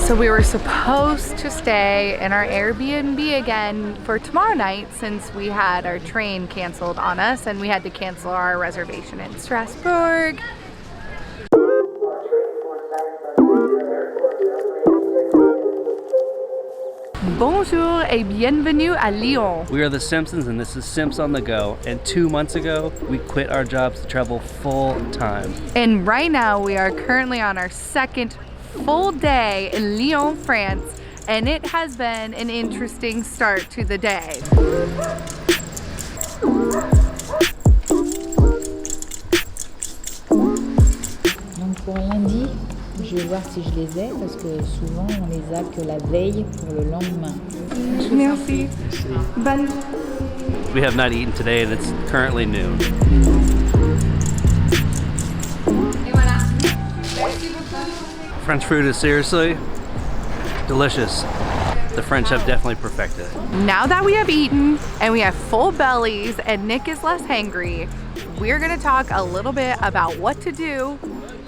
So we were supposed to stay in our Airbnb again for tomorrow night since we had our train canceled on us and we had to cancel our reservation in Strasbourg. Bonjour et bienvenue à Lyon. We are the Simpsons and this is Simps on the Go. And 2 months ago, we quit our jobs to travel full time. And right now we are currently on our second full day in Lyon, France. And it has been an interesting start to the day. Donc pour lundi, je vais voir si je les ai parce que souvent on les a que la veille pour le lendemain. Merci. Bonne. We have not eaten today and it's currently noon. French food is seriously delicious. The French have definitely perfected it. Now that we have eaten and we have full bellies and Nick is less hangry, we're gonna talk a little bit about what to do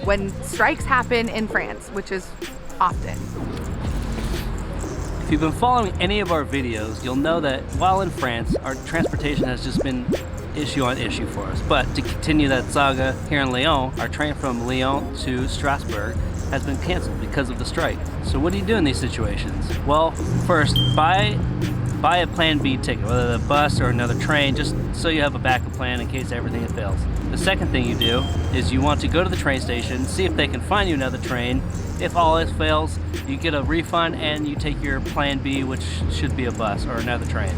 when strikes happen in France, which is often. If you've been following any of our videos, you'll know that while in France, our transportation has just been issue on issue for us. But to continue that saga here in Lyon, our train from Lyon to Strasbourg has been canceled because of the strike. So what do you do in these situations? Well, first, buy a plan B ticket, whether the bus or another train, just so you have a backup plan in case everything fails. The second thing you do is you want to go to the train station, see if they can find you another train. If all else fails, you get a refund and you take your plan B, which should be a bus or another train.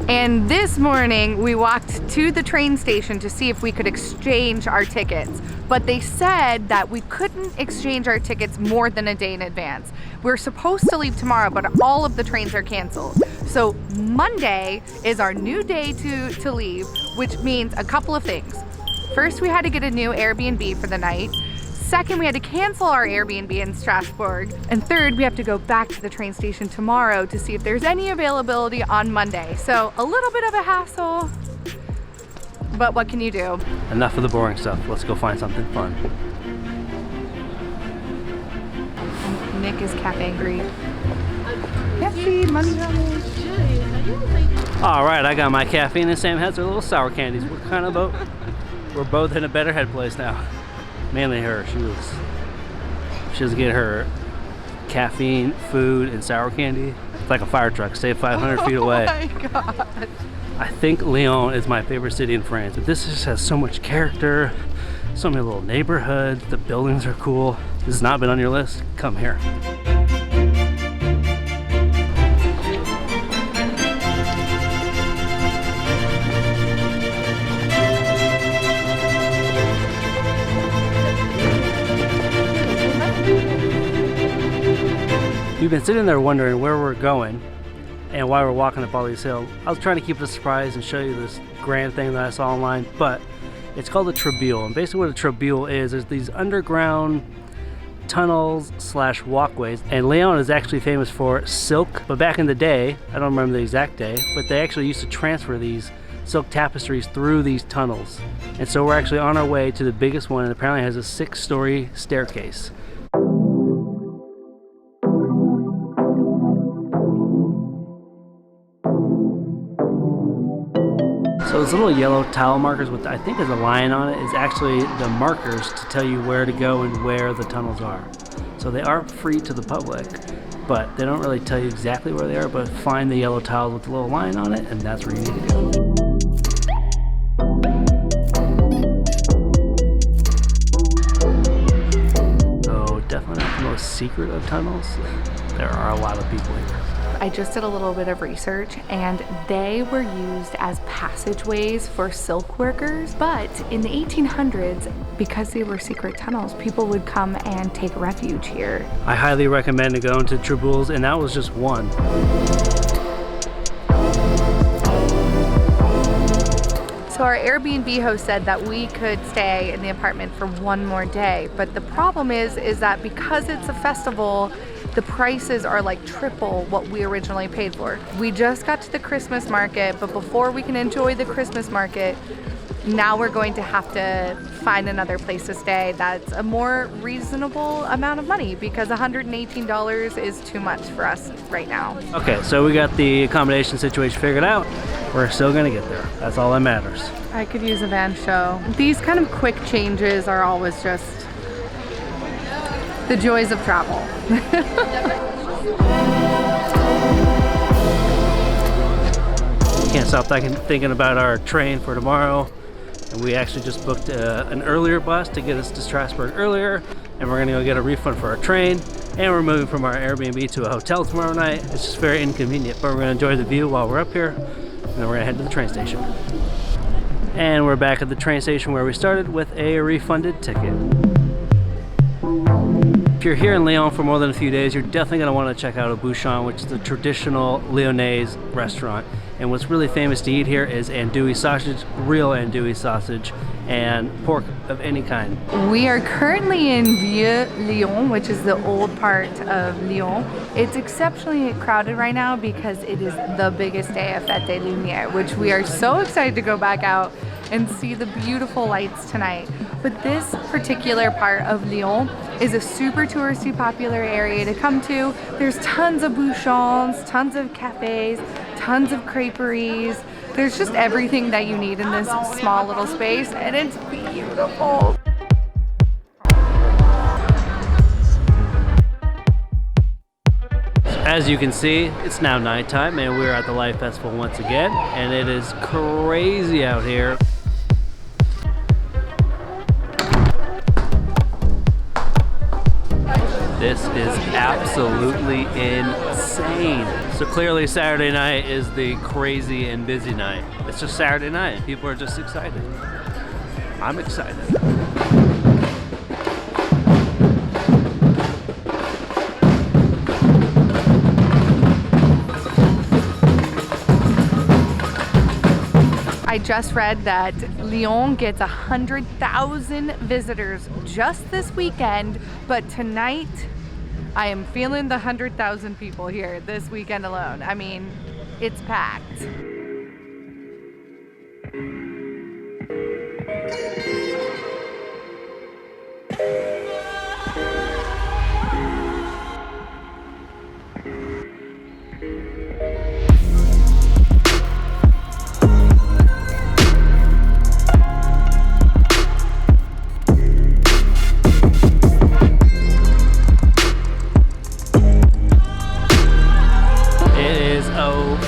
And this morning we walked to the train station to see if we could exchange our tickets, but they said that we couldn't exchange our tickets more than a day in advance. We're supposed to leave tomorrow, but all of the trains are canceled. So Monday is our new day to leave, which means a couple of things. First, we had to get a new Airbnb for the night. Second, we had to cancel our Airbnb in Strasbourg. And third, we have to go back to the train station tomorrow to see if there's any availability on Monday. So a little bit of a hassle, but what can you do? Enough of the boring stuff. Let's go find something fun. Nick is cat angry. Merci, money. All right, I got my caffeine and Sam has her little sour candies. We're both in a better head place now. Mainly her, she was getting her caffeine, food, and sour candy. It's like a fire truck, stay 500 feet away. Oh my God. I think Lyon is my favorite city in France. This just has so much character, so many little neighborhoods, the buildings are cool. This has not been on your list? Come here. We've been sitting there wondering where we're going and why we're walking up all these hills. I was trying to keep it a surprise and show you this grand thing that I saw online, but it's called the Traboule. And basically what a Traboule is these underground tunnels / walkways. And Lyon is actually famous for silk, but back in the day, I don't remember the exact day, but they actually used to transfer these silk tapestries through these tunnels. And so we're actually on our way to the biggest one, and apparently has a 6-story staircase. So those little yellow tile markers with I think there's a lion on it is actually the markers to tell you where to go and where the tunnels are. So they are free to the public, but they don't really tell you exactly where they are, but find the yellow tiles with the little lion on it and that's where you need to go. So definitely not the most secret of tunnels. There are a lot of people here. I just did a little bit of research and they were used as passageways for silk workers, but in the 1800s, because they were secret tunnels, people would come and take refuge here. I highly recommend going to Traboule's, and that was just one. So our Airbnb host said that we could stay in the apartment for one more day, but the problem is that because it's a festival, the prices are like triple what we originally paid for. We just got to the Christmas market, but before we can enjoy the Christmas market, now we're going to have to find another place to stay that's a more reasonable amount of money, because $118 is too much for us right now. Okay, so we got the accommodation situation figured out. We're still gonna get there. That's all that matters. I could use a van show. These kind of quick changes are always just the joys of travel. Can't stop thinking about our train for tomorrow. And we actually just booked an earlier bus to get us to Strasbourg earlier, and we're gonna go get a refund for our train, and we're moving from our Airbnb to a hotel tomorrow night. It's just very inconvenient, but we're gonna enjoy the view while we're up here, and then we're gonna head to the train station. And we're back at the train station where we started with a refunded ticket. If you're here in Lyon for more than a few days, you're definitely going to want to check out a bouchon, which is the traditional Lyonnaise restaurant. And what's really famous to eat here is andouille sausage, real andouille sausage, and pork of any kind. We are currently in Vieux Lyon, which is the old part of Lyon. It's exceptionally crowded right now because it is the biggest day of Fête Lumières, which we are so excited to go back out and see the beautiful lights tonight. But this particular part of Lyon is a super touristy popular area to come to. There's tons of bouchons, tons of cafes, tons of creperies. There's just everything that you need in this small little space, and it's beautiful. As you can see, it's now nighttime and we're at the Light Festival once again, and it is crazy out here. This is absolutely insane. So clearly Saturday night is the crazy and busy night. It's just Saturday night. People are just excited. I'm excited. I just read that Lyon gets 100,000 visitors just this weekend, but tonight I am feeling the 100,000 people here this weekend alone. I mean, it's packed.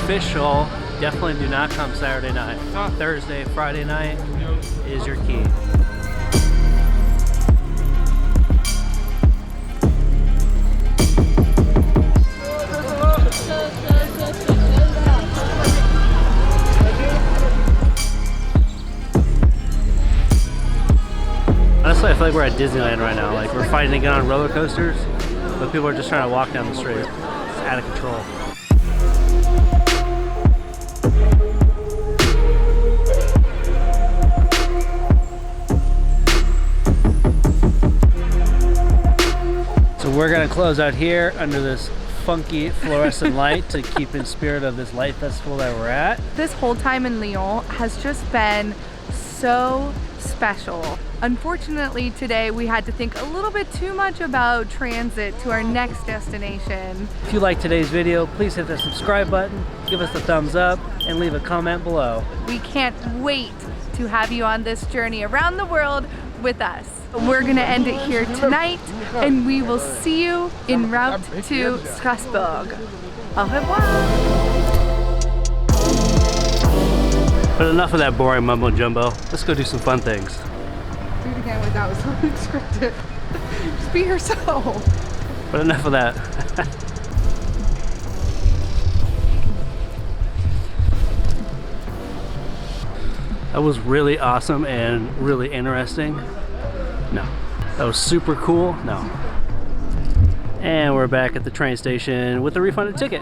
Official. Definitely do not come Saturday night. Thursday, Friday night is your key. Honestly, I feel like we're at Disneyland right now. Like, we're fighting to get on roller coasters, but people are just trying to walk down the street. It's out of control. We're gonna close out here under this funky fluorescent light to keep in spirit of this light festival that we're at. This whole time in Lyon has just been so special. Unfortunately today we had to think a little bit too much about transit to our next destination. If you liked today's video, please hit the subscribe button, give us a thumbs up, and leave a comment below. We can't wait to have you on this journey around the world with us. We're gonna end it here tonight, and we will see you en route to Strasbourg. Au revoir. But enough of that boring mumbo jumbo. Let's go do some fun things. Do it again without so unscripted. Just be yourself. But enough of that. That was really awesome and really interesting. No. That was super cool. No. And we're back at the train station with a refunded ticket.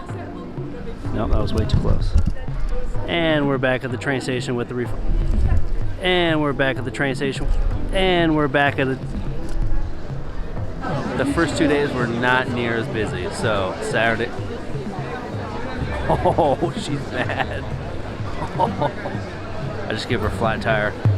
No, that was way too close. And we're back at the train station with the refund. And we're back at the train station. And we're back at the first 2 days were not near as busy. So Saturday. Oh, she's mad. Oh. I just gave her a flat tire.